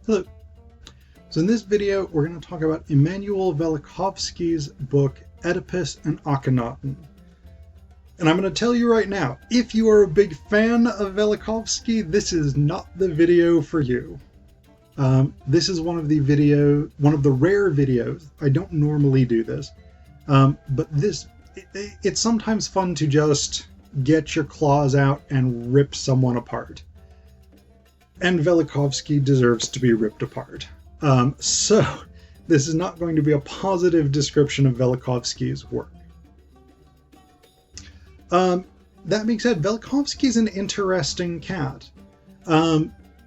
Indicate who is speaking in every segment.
Speaker 1: Hello. So in this video, we're going to talk about Immanuel Velikovsky's book, Oedipus and Akhnaton. And I'm going to tell you right now, if you are a big fan of Velikovsky, this is not the video for you. This is one of the rare videos. I don't normally do this, but it's sometimes fun to just get your claws out and rip someone apart. And Velikovsky deserves to be ripped apart. So this is not going to be a positive description of Velikovsky's work. That being said, Velikovsky's an interesting cat.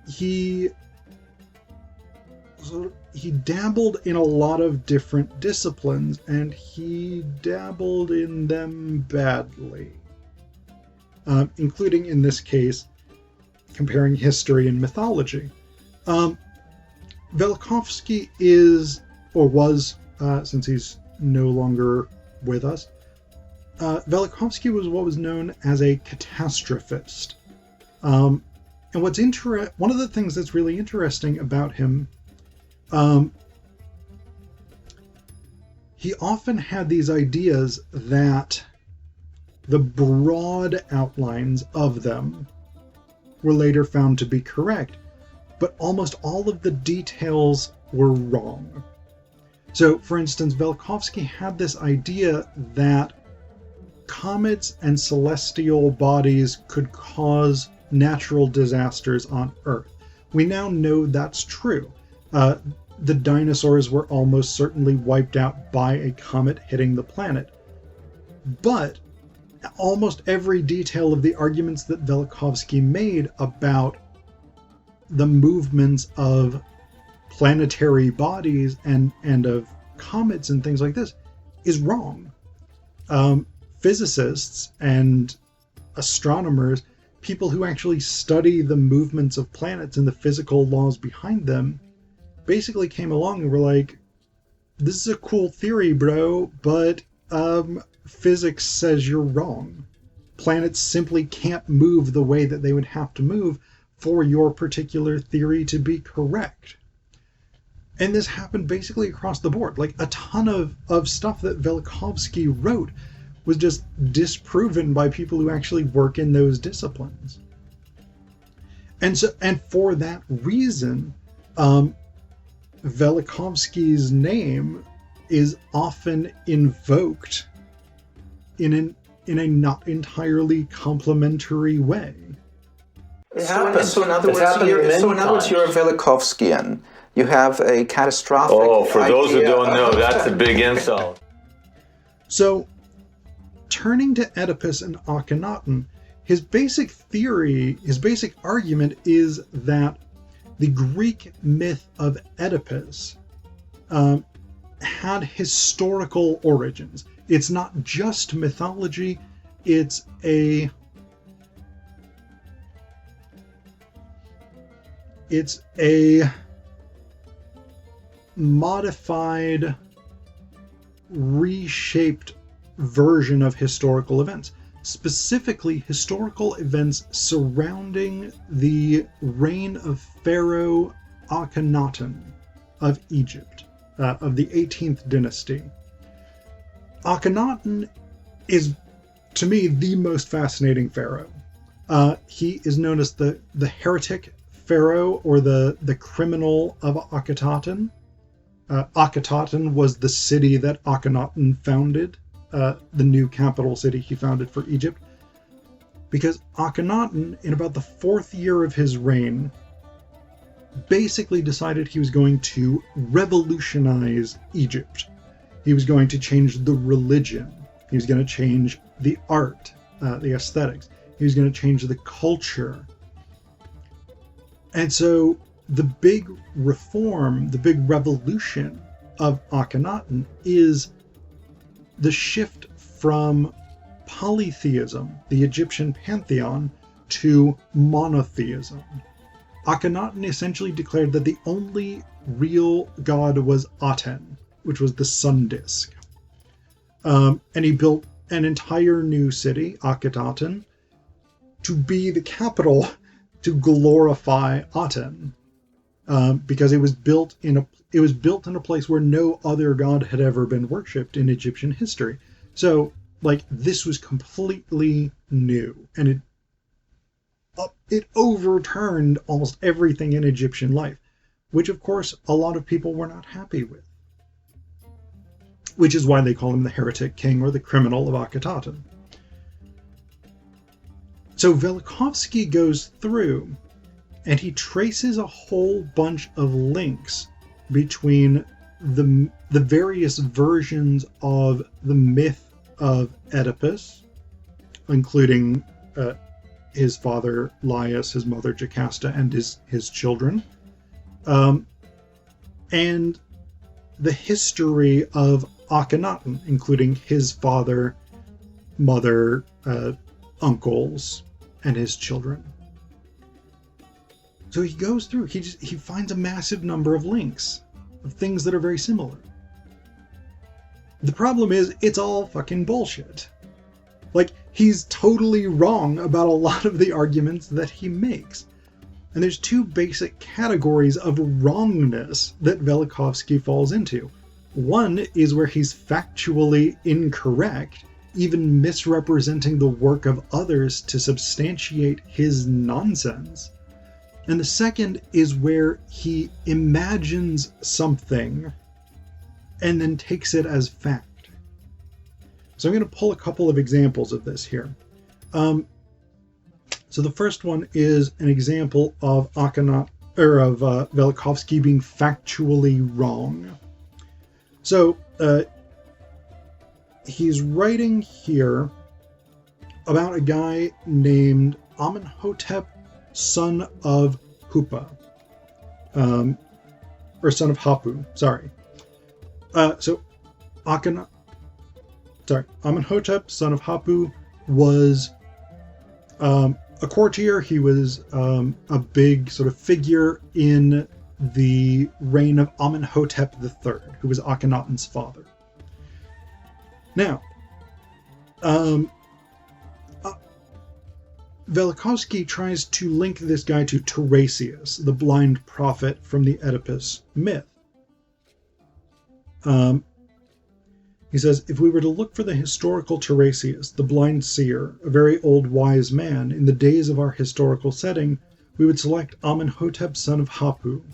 Speaker 1: He dabbled in a lot of different disciplines, and he dabbled in them badly. Including, in this case, comparing history and mythology. Velikovsky is, or was, since he's no longer with us, Velikovsky was what was known as a catastrophist. And one of the things that's really interesting about him, he often had these ideas that the broad outlines of them were later found to be correct, but almost all of the details were wrong. So, for instance, Velikovsky had this idea that comets and celestial bodies could cause natural disasters on Earth. We now know that's true. The dinosaurs were almost certainly wiped out by a comet hitting the planet. But almost every detail of the arguments that Velikovsky made about the movements of planetary bodies and of comets and things like this is wrong. Physicists and astronomers, people who actually study the movements of planets and the physical laws behind them, basically came along and were like, this is a cool theory, bro, but physics says you're wrong. Planets simply can't move the way that they would have to move for your particular theory to be correct. And this happened basically across the board. Like, a ton of stuff that Velikovsky wrote was just disproven by people who actually work in those disciplines. And for that reason, Velikovsky's name is often invoked in a not entirely complimentary way.
Speaker 2: So in other words, you're a Velikovskyan. You have a catastrophic
Speaker 3: for those who don't know, that's a big insult.
Speaker 1: So, turning to Oedipus and Akhenaton, his basic theory, his basic argument is that the Greek myth of Oedipus had historical origins. It's not just mythology, it's a modified, reshaped version of historical events. Specifically, historical events surrounding the reign of Pharaoh Akhenaton of Egypt, of the 18th dynasty. Akhenaton is, to me, the most fascinating pharaoh. He is known as the heretic pharaoh, or the criminal of Akhenaton. Akhenaton was the city that Akhenaton founded, the new capital city he founded for Egypt. Because Akhenaton, in about the 4th year of his reign, basically decided he was going to revolutionize Egypt. He was going to change the religion. He was going to change the art, the aesthetics. He was going to change the culture. And so the big reform, the big revolution of Akhenaton is the shift from polytheism, the Egyptian pantheon, to monotheism. Akhenaton essentially declared that the only real god was Aten, which was the sun disk. And he built an entire new city, Akhenaton, to be the capital to glorify Aten. because it was built in a place where no other god had ever been worshipped in Egyptian history. So, like, this was completely new, and it overturned almost everything in Egyptian life, which, of course, a lot of people were not happy with. Which is why they call him the heretic king or the criminal of Akhenaton. So Velikovsky goes through and he traces a whole bunch of links between the various versions of the myth of Oedipus, including his father Laius, his mother Jocasta, and his children, and the history of Akhenaton, including his father, mother, uncles, and his children. So he goes through, he finds a massive number of links of things that are very similar. The problem is, it's all fucking bullshit. Like, he's totally wrong about a lot of the arguments that he makes. And there's two basic categories of wrongness that Velikovsky falls into. One is where he's factually incorrect, even misrepresenting the work of others to substantiate his nonsense. And the second is where he imagines something and then takes it as fact. So I'm going to pull a couple of examples of this here. So the first one is an example of Velikovsky being factually wrong. So he's writing here about a guy named Amenhotep, son of Hupa, or son of Hapu. Sorry. So Amenhotep, son of Hapu, was a courtier. He was a big sort of figure in the reign of Amenhotep III, who was Akhenaton's father. Now, Velikovsky tries to link this guy to Tiresias, the blind prophet from the Oedipus myth. He says, if we were to look for the historical Tiresias, the blind seer, a very old wise man, in the days of our historical setting, we would select Amenhotep, son of Hapu.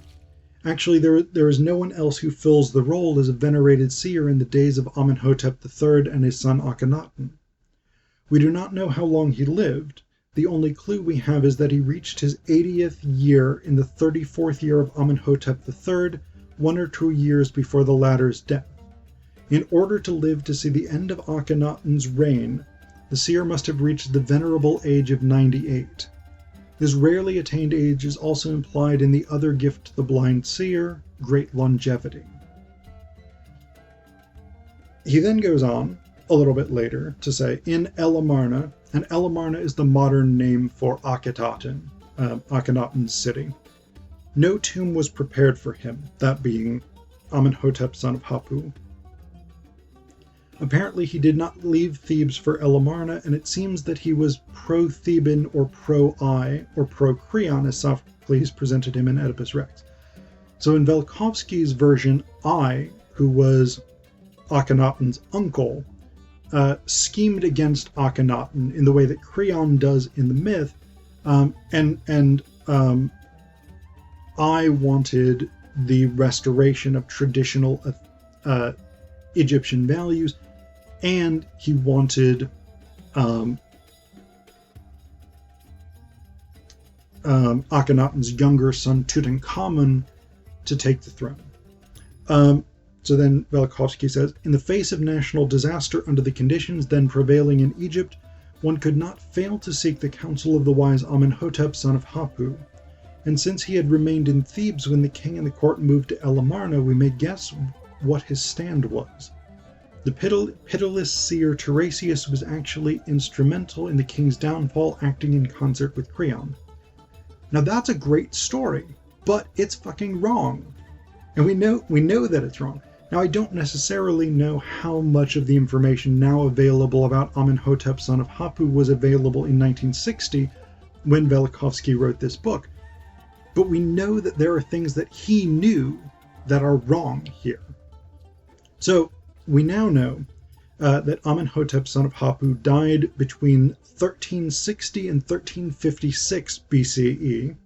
Speaker 1: Actually, there is no one else who fills the role as a venerated seer in the days of Amenhotep III and his son Akhenaton. We do not know how long he lived. The only clue we have is that he reached his 80th year in the 34th year of Amenhotep III, 1 or 2 years before the latter's death. In order to live to see the end of Akhenaton's reign, the seer must have reached the venerable age of 98. This rarely attained age is also implied in the other gift to the blind seer, great longevity. He then goes on, a little bit later, to say, in Elamarna, and Elamarna is the modern name for Akhenaton, Akhenaton's city. No tomb was prepared for him, that being Amenhotep, son of Hapu. Apparently he did not leave Thebes for Elamarna, and it seems that he was pro-Theban or pro-I, or pro-Creon, as Sophocles presented him in Oedipus Rex. So in Velikovsky's version, I, who was Akhenaton's uncle, schemed against Akhenaton in the way that Creon does in the myth, and I wanted the restoration of traditional Egyptian values, and he wanted Akhenaton's younger son Tutankhamun to take the throne. So then Velikovsky says, in the face of national disaster under the conditions then prevailing in Egypt, one could not fail to seek the counsel of the wise Amenhotep, son of Hapu. And since he had remained in Thebes when the king and the court moved to Elamarna, we may guess what his stand was. The pitiless seer Tiresias was actually instrumental in the king's downfall, acting in concert with Creon. Now that's a great story, but it's fucking wrong. And we know that it's wrong. Now I don't necessarily know how much of the information now available about Amenhotep, son of Hapu was available in 1960 when Velikovsky wrote this book. But we know that there are things that he knew that are wrong here. So we now know that Amenhotep, son of Hapu, died between 1360 and 1356 BCE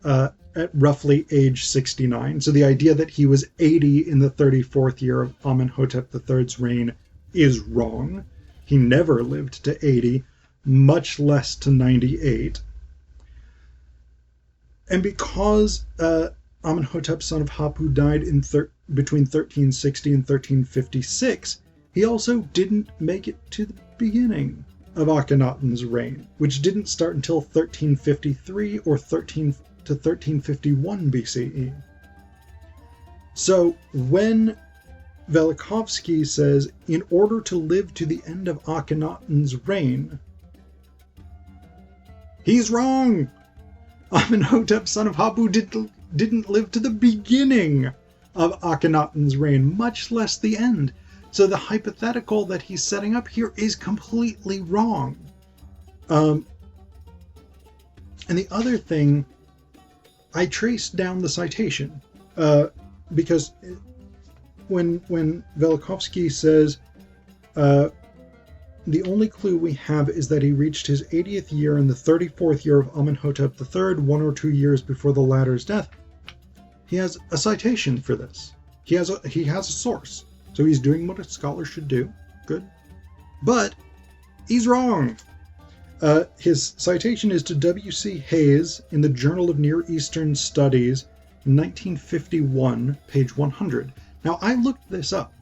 Speaker 1: at roughly age 69. So the idea that he was 80 in the 34th year of Amenhotep III's reign is wrong. He never lived to 80, much less to 98. And because Amenhotep, son of Hapu, died in between 1360 and 1356, he also didn't make it to the beginning of Akhenaton's reign, which didn't start until 1353 or 1351 BCE. So when Velikovsky says, in order to live to the end of Akhenaton's reign, he's wrong! Amenhotep, son of Hapu, didn't live to the beginning of Akhenaton's reign, much less the end. So the hypothetical that he's setting up here is completely wrong. And the other thing, I traced down the citation, because when Velikovsky says, the only clue we have is that he reached his 80th year in the 34th year of Amenhotep III, 1 or 2 years before the latter's death, he has a citation for this. He has a source. So he's doing what a scholar should do. Good. But he's wrong. His citation is to W.C. Hayes in the Journal of Near Eastern Studies, 1951, page 100. Now, I looked this up.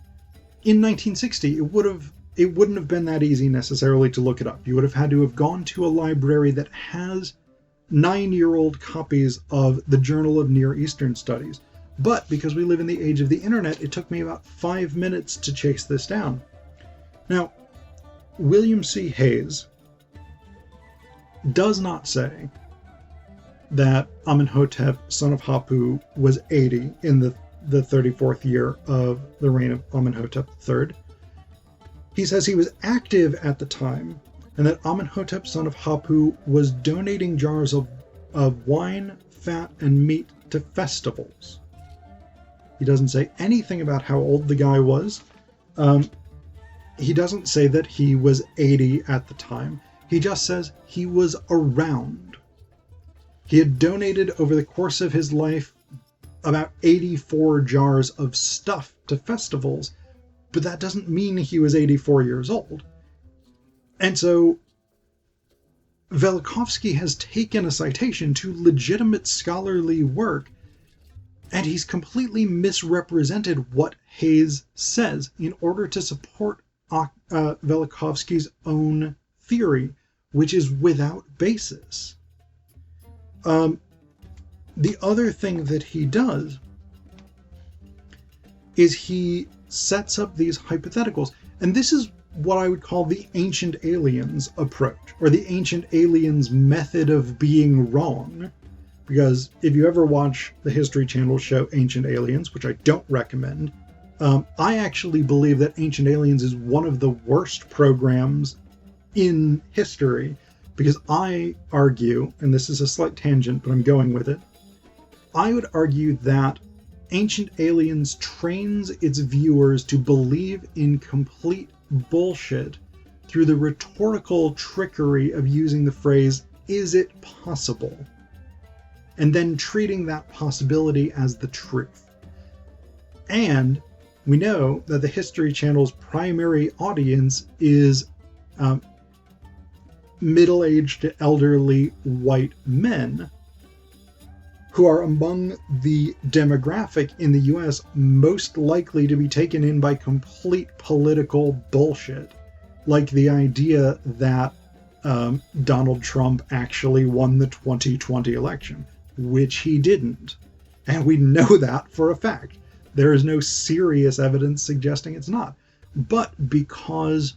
Speaker 1: In 1960, it wouldn't have been that easy necessarily to look it up. You would have had to have gone to a library that has 9-year-old copies of the Journal of Near Eastern Studies. But because we live in the age of the internet, it took me about 5 minutes to chase this down. Now, William C. Hayes does not say that Amenhotep, son of Hapu, was 80 in the 34th year of the reign of Amenhotep III. He says he was active at the time, and that Amenhotep, son of Hapu, was donating jars of wine, fat, and meat to festivals. He doesn't say anything about how old the guy was. He doesn't say that he was 80 at the time. He just says he was around. He had donated over the course of his life about 84 jars of stuff to festivals, but that doesn't mean he was 84 years old. And so Velikovsky has taken a citation to legitimate scholarly work, and he's completely misrepresented what Hayes says in order to support Velikovsky's own theory, which is without basis. The other thing that he does is he sets up these hypotheticals, and this is what I would call the ancient aliens approach, or the ancient aliens method of being wrong. Because if you ever watch the History Channel show Ancient Aliens, which I don't recommend, I actually believe that Ancient Aliens is one of the worst programs in history, because I argue, and this is a slight tangent, but I'm going with it, I would argue that Ancient Aliens trains its viewers to believe in complete bullshit through the rhetorical trickery of using the phrase, "Is it possible?" and then treating that possibility as the truth. And we know that the History Channel's primary audience is middle-aged to elderly white men who are among the demographic in the US most likely to be taken in by complete political bullshit, like the idea that Donald Trump actually won the 2020 election, which he didn't. And we know that for a fact. There is no serious evidence suggesting it's not. But because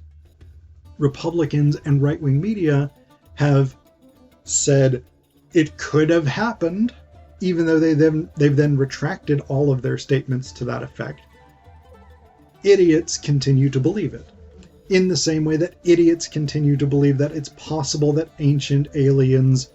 Speaker 1: Republicans and right-wing media have said it could have happened, even though they've then retracted all of their statements to that effect, idiots continue to believe it. In the same way that idiots continue to believe that it's possible that ancient aliens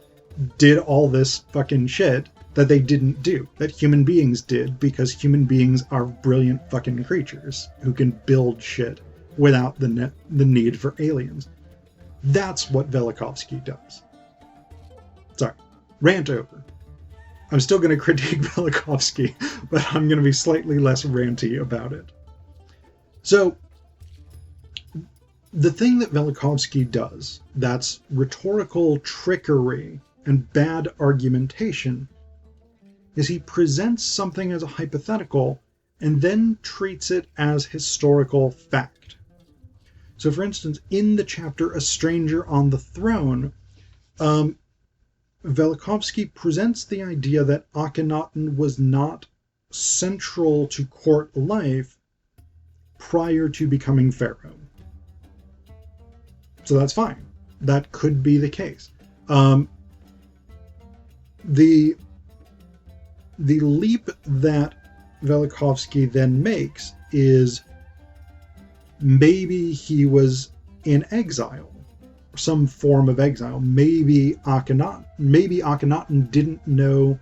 Speaker 1: did all this fucking shit that they didn't do, that human beings did, because human beings are brilliant fucking creatures who can build shit without the need for aliens. That's what Velikovsky does. Sorry, rant over. I'm still going to critique Velikovsky, but I'm going to be slightly less ranty about it. So, the thing that Velikovsky does, that's rhetorical trickery and bad argumentation, is he presents something as a hypothetical and then treats it as historical fact. So, for instance, in the chapter A Stranger on the Throne, Velikovsky presents the idea that Akhenaton was not central to court life prior to becoming pharaoh. So that's fine. That could be the case. The leap that Velikovsky then makes is maybe he was in exile, some form of exile. Maybe Akhenaton didn't know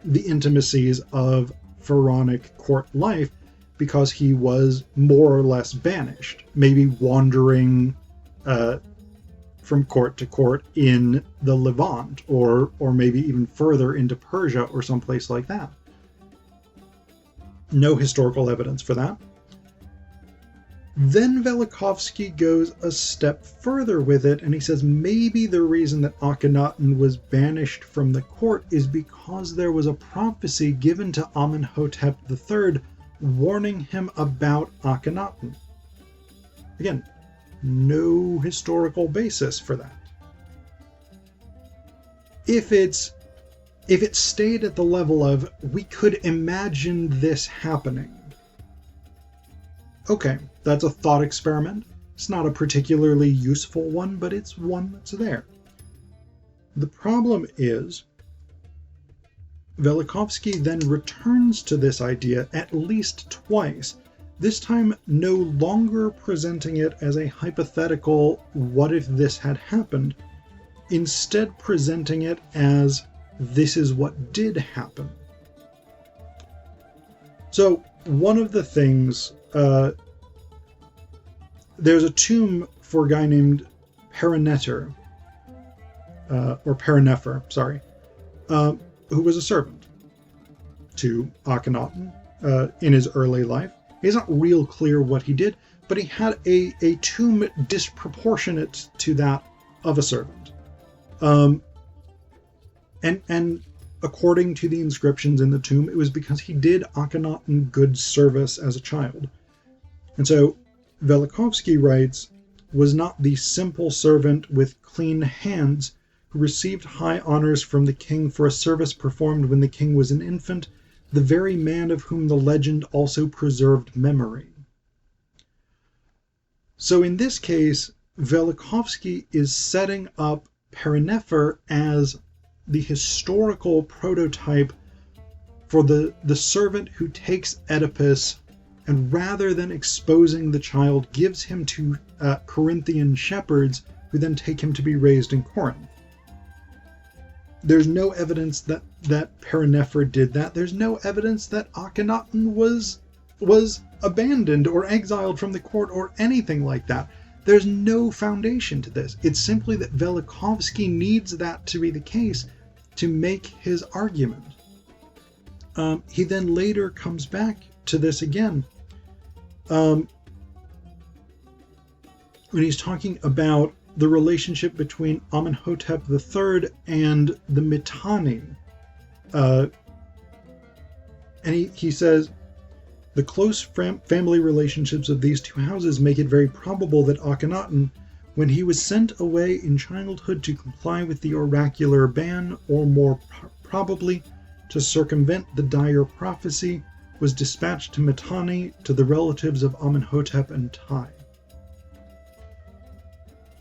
Speaker 1: the intimacies of pharaonic court life because he was more or less banished, maybe wandering from court to court in the Levant, or maybe even further into Persia or someplace like that. No historical evidence for that. Then Velikovsky goes a step further with it, and he says maybe the reason that Akhenaton was banished from the court is because there was a prophecy given to Amenhotep III warning him about Akhenaton. Again, no historical basis for that. If it stayed at the level of we could imagine this happening, okay, that's a thought experiment. It's not a particularly useful one, but it's one that's there. The problem is, Velikovsky then returns to this idea at least twice, this time no longer presenting it as a hypothetical, what if this had happened, instead presenting it as this is what did happen. So, one of the things, there's a tomb for a guy named Perennefer, who was a servant to Akhenaton in his early life. It's not real clear what he did, but he had a tomb disproportionate to that of a servant. And according to the inscriptions in the tomb, it was because he did Akhenaton good service as a child. And so Velikovsky writes, was not the simple servant with clean hands who received high honors from the king for a service performed when the king was an infant, the very man of whom the legend also preserved memory. So in this case, Velikovsky is setting up Perennefer as the historical prototype for the servant who takes Oedipus and rather than exposing the child, gives him to Corinthian shepherds who then take him to be raised in Corinth. There's no evidence that Perennefer did that. There's no evidence that Akhenaton was abandoned or exiled from the court or anything like that. There's no foundation to this. It's simply that Velikovsky needs that to be the case to make his argument. He then later comes back to this again when he's talking about the relationship between Amenhotep III and the Mitanni. And he says, the close family relationships of these two houses make it very probable that Akhenaton, when he was sent away in childhood to comply with the oracular ban, or more probably to circumvent the dire prophecy, was dispatched to Mitanni, to the relatives of Amenhotep and Tai.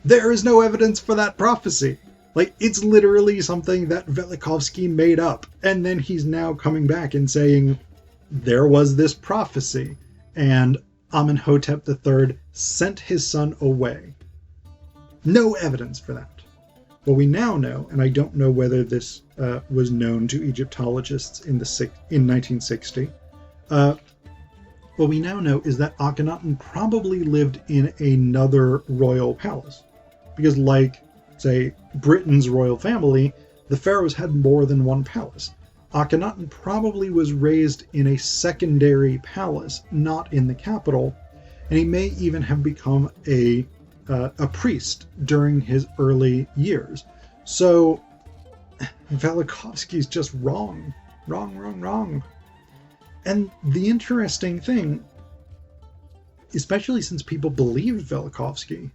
Speaker 1: There is no evidence for that prophecy. It's literally something that Velikovsky made up, and then he's now coming back and saying, there was this prophecy, and Amenhotep III sent his son away. No evidence for that. What we now know, and I don't know whether this was known to Egyptologists in 1960, what we now know is that Akhenaton probably lived in another royal palace. Because like, say, Britain's royal family, the pharaohs had more than one palace. Akhenaton probably was raised in a secondary palace, not in the capital, and he may even have become a priest during his early years. So Velikovsky's just wrong. And the interesting thing, especially since people believed Velikovsky,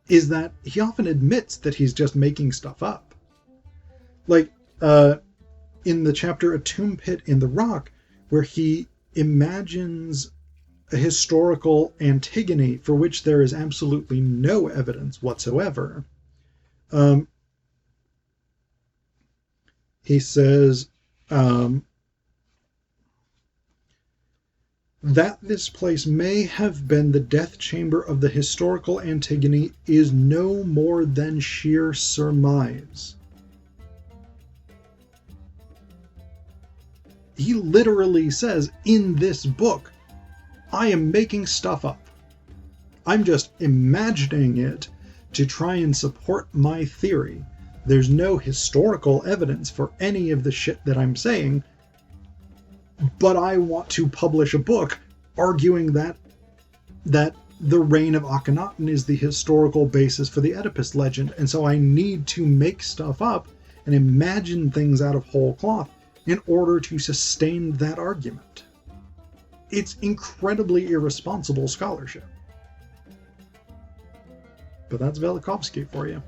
Speaker 1: is that he often admits that he's just making stuff up. Like, in the chapter A Tomb Pit in the Rock, where he imagines a historical Antigone for which there is absolutely no evidence whatsoever. He says that this place may have been the death chamber of the historical Antigone is no more than sheer surmise. He literally says in this book, I am making stuff up. I'm just imagining it to try and support my theory. There's no historical evidence for any of the shit that I'm saying, but I want to publish a book arguing that the reign of Akhenaton is the historical basis for the Oedipus legend, and so I need to make stuff up and imagine things out of whole cloth in order to sustain that argument. It's incredibly irresponsible scholarship. But that's Velikovsky for you.